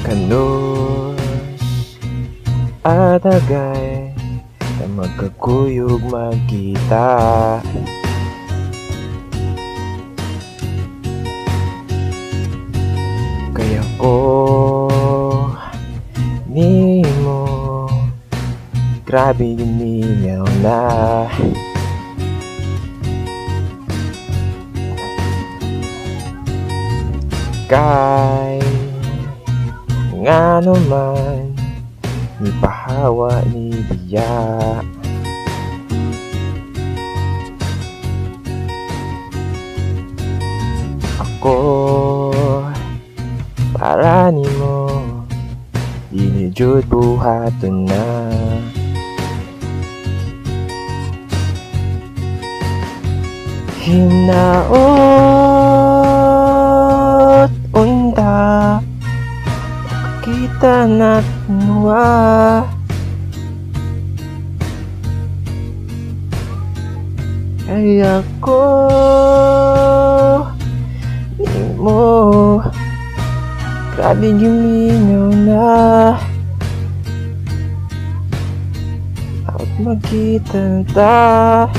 Kanos at agay na magkakuyog magkita. Kaya ko nimo grabe gumingaw na. Kay nga naman ni pahawa ni Biya. Ako para nimo dili jud buhaton na. Hinaot unta kita natin wa. Ay ako nimo grabe guminaw na. At magkita ta.